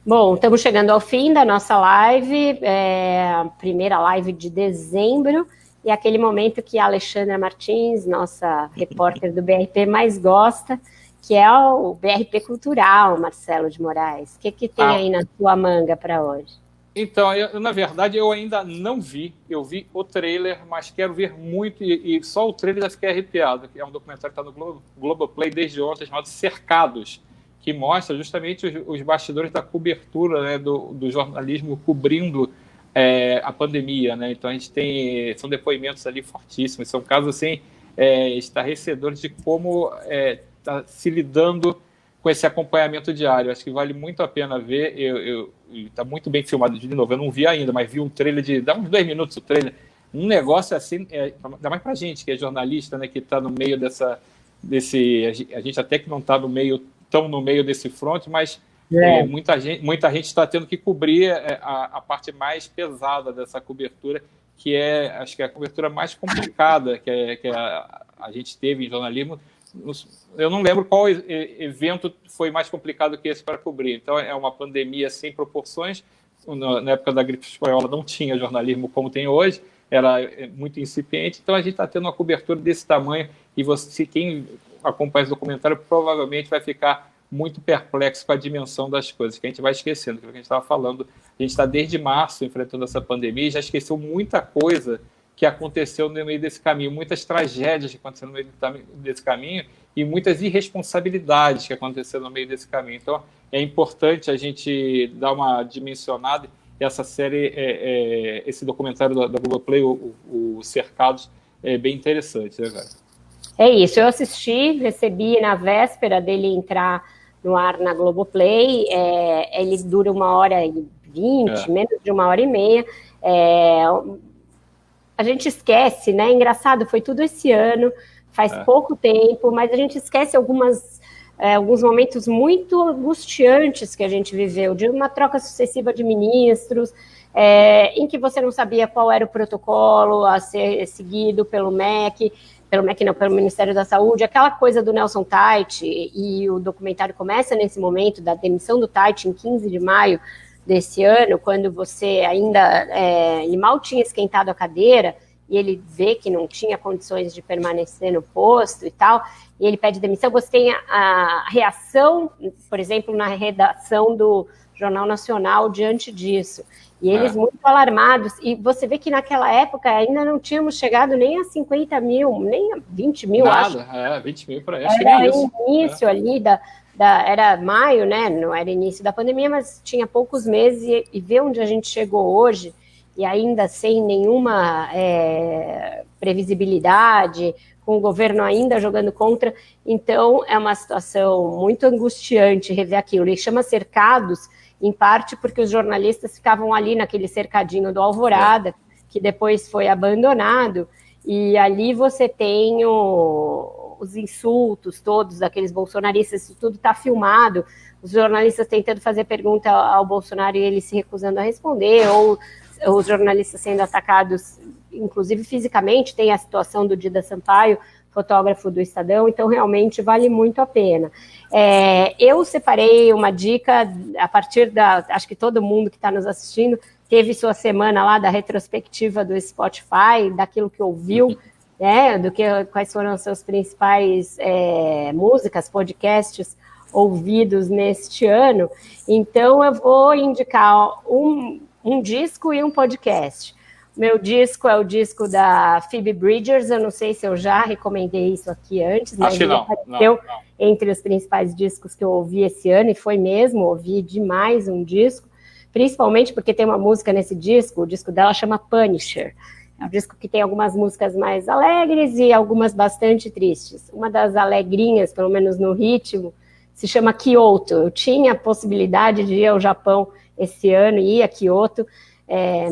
Bom, estamos chegando ao fim da nossa live, a primeira live de dezembro, e aquele momento que a Alexandra Martins, nossa repórter do BRP, mais gosta, que é o BRP Cultural, Marcelo de Moraes. O que tem aí na sua manga para hoje? Então, na verdade, eu ainda não vi. Eu vi o trailer, mas quero ver muito, e só o trailer já fiquei arrepiado, que é um documentário que está no Globoplay desde ontem, chamado Cercados, que mostra justamente os bastidores da cobertura, né, do jornalismo cobrindo a pandemia, né? Então, a gente são depoimentos ali fortíssimos, são casos, assim, estarrecedores de como está se lidando com esse acompanhamento diário. Acho que vale muito a pena ver. Está muito bem filmado de novo. Eu não vi ainda, mas vi um trailer dá uns 2 minutos o trailer. Um negócio assim, ainda mais pra gente, que é jornalista, né, que está no meio a gente até que não está tão no meio desse front, mas muita gente está tendo que cobrir a parte mais pesada dessa cobertura, que acho que é a cobertura mais complicada que a gente teve em jornalismo. Eu não lembro qual evento foi mais complicado que esse para cobrir. Então, é uma pandemia sem proporções. Na época da gripe espanhola não tinha jornalismo como tem hoje, era muito incipiente. Então, a gente está tendo uma cobertura desse tamanho e quem acompanha esse documentário provavelmente vai ficar muito perplexo com a dimensão das coisas, que a gente vai esquecendo, que é o que a gente estava falando. A gente está desde março enfrentando essa pandemia e já esqueceu muita coisa que aconteceu no meio desse caminho, muitas tragédias que aconteceram no meio desse caminho e muitas irresponsabilidades que aconteceram no meio desse caminho. Então, é importante a gente dar uma dimensionada. Essa série, esse documentário da Globoplay, o Cercados, é bem interessante, né, cara? É isso, eu assisti, recebi na véspera dele entrar no ar na Globoplay, ele dura 1h20, menos de 1h30, a gente esquece, né? Engraçado, foi tudo esse ano, faz pouco tempo, mas a gente esquece alguns momentos muito angustiantes que a gente viveu, de uma troca sucessiva de ministros, em que você não sabia qual era o protocolo a ser seguido pelo MEC não, pelo Ministério da Saúde, aquela coisa do Nelson Tait, e o documentário começa nesse momento da demissão do Tait, em 15 de maio desse ano, quando você ainda, ele mal tinha esquentado a cadeira, e ele vê que não tinha condições de permanecer no posto e tal, e ele pede demissão. Você tem a reação, por exemplo, na redação do Jornal Nacional diante disso, e eles muito alarmados, e você vê que naquela época ainda não tínhamos chegado nem a 50 mil, nem a 20 mil, Nada, acho. 20 mil por aí, acho que nem isso. Início ali era maio, né? Não era início da pandemia, mas tinha poucos meses, e ver onde a gente chegou hoje, e ainda sem nenhuma previsibilidade, com o governo ainda jogando contra. Então, é uma situação muito angustiante rever aquilo. Ele chama Cercados, em parte porque os jornalistas ficavam ali naquele cercadinho do Alvorada, que depois foi abandonado, e ali você tem os insultos todos daqueles bolsonaristas, isso tudo está filmado, os jornalistas tentando fazer pergunta ao Bolsonaro e ele se recusando a responder, ou os jornalistas sendo atacados, inclusive fisicamente. Tem a situação do Dida Sampaio, fotógrafo do Estadão, então realmente vale muito a pena. Eu separei uma dica a partir acho que todo mundo que está nos assistindo teve sua semana lá da retrospectiva do Spotify, daquilo que ouviu, né, quais foram as suas principais músicas, podcasts ouvidos neste ano. Então eu vou indicar um disco e um podcast. Meu disco é o disco da Phoebe Bridgers, eu não sei se eu já recomendei isso aqui antes, mas ele apareceu entre os principais discos que eu ouvi esse ano, e foi mesmo, ouvi demais um disco, principalmente porque tem uma música nesse disco, o disco dela chama Punisher. É um disco que tem algumas músicas mais alegres e algumas bastante tristes. Uma das alegrinhas, pelo menos no ritmo, se chama Kyoto. Eu tinha a possibilidade de ir ao Japão esse ano, ir a Kyoto,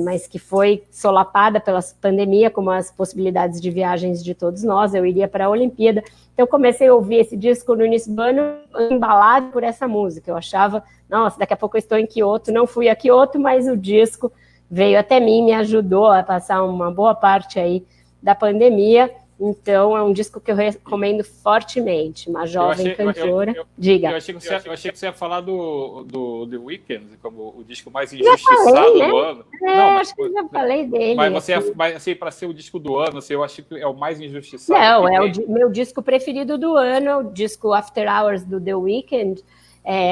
mas que foi solapada pela pandemia, como as possibilidades de viagens de todos nós. Eu iria para a Olimpíada. Então, comecei a ouvir esse disco no início do ano, embalado por essa música. Eu achava, nossa, daqui a pouco eu estou em Kyoto. Não fui a Kyoto, mas o disco veio até mim, me ajudou a passar uma boa parte aí da pandemia. Então, é um disco que eu recomendo fortemente. Uma jovem cantora. Diga. Eu achei que você ia falar do The Weeknd como o disco mais injustiçado do ano. Acho que eu já falei dele. Mas assim, para ser o disco do ano, assim, eu acho que é o mais injustiçado. Não, é o meu disco preferido do ano, o disco After Hours do The Weeknd.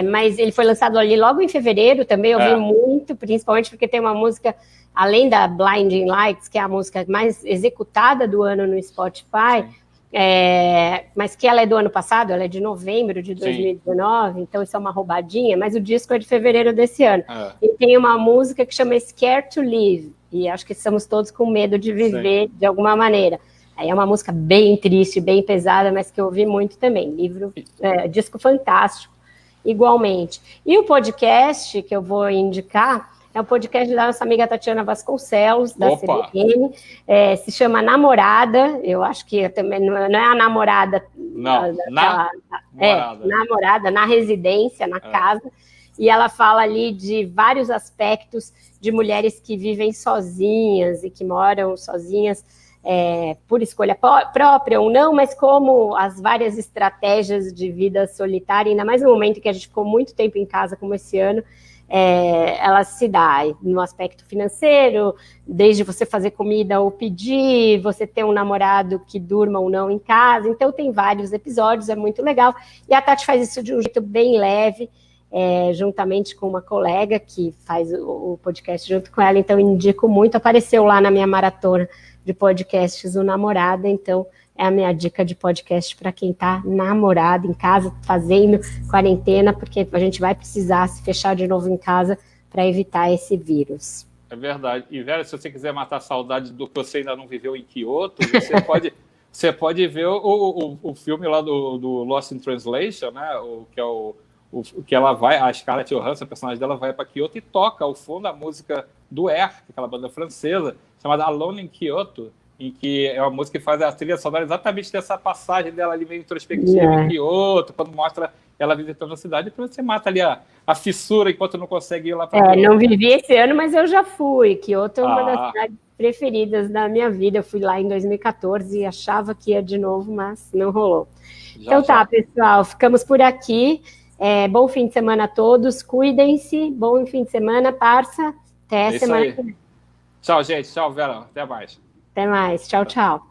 Mas ele foi lançado ali logo em fevereiro também, eu vi muito, principalmente porque tem uma música, além da Blinding Lights, que é a música mais executada do ano no Spotify, mas que ela é do ano passado, ela é de novembro de 2019, então isso é uma roubadinha, mas o disco é de fevereiro desse ano. E tem uma música que chama Scared to Live, e acho que estamos todos com medo de viver de alguma maneira. É uma música bem triste, bem pesada, mas que eu ouvi muito também. Disco fantástico. Igualmente. E o podcast que eu vou indicar é o podcast da nossa amiga Tatiana Vasconcelos, da CBN, se chama Namorada, eu acho que também não é a namorada... Não, namorada, na residência, na casa, e ela fala ali de vários aspectos de mulheres que vivem sozinhas e que moram sozinhas, por escolha própria ou não, mas como as várias estratégias de vida solitária, ainda mais no momento em que a gente ficou muito tempo em casa, como esse ano, ela se dá no aspecto financeiro, desde você fazer comida ou pedir, você ter um namorado que durma ou não em casa, então tem vários episódios, é muito legal, e a Tati faz isso de um jeito bem leve, juntamente com uma colega que faz o podcast junto com ela, então indico muito, apareceu lá na minha maratona de podcasts o Namorada, então é a minha dica de podcast para quem está namorado em casa, fazendo quarentena, porque a gente vai precisar se fechar de novo em casa para evitar esse vírus. É verdade. E, Vera, se você quiser matar a saudade do que você ainda não viveu em Kyoto, você pode ver o filme lá do Lost in Translation, né? Que ela vai, a Scarlett Johansson, a personagem dela, vai para Kyoto e toca ao fundo a música do Air, aquela banda francesa, chamada Alone in Kyoto, em que é uma música que faz a trilha sonora exatamente dessa passagem dela ali meio introspectiva em Kyoto, quando mostra ela visitando a cidade, para você mata ali a fissura enquanto não consegue ir lá para Kyoto. Não vivi esse ano, mas eu já fui. Kyoto é uma das cidades preferidas da minha vida. Eu fui lá em 2014 e achava que ia de novo, mas não rolou. Tá, pessoal, ficamos por aqui. Bom fim de semana a todos, cuidem-se, bom fim de semana, parça, até semana que vem. Tchau, gente, tchau, Vera, até mais. Até mais, tchau, tchau.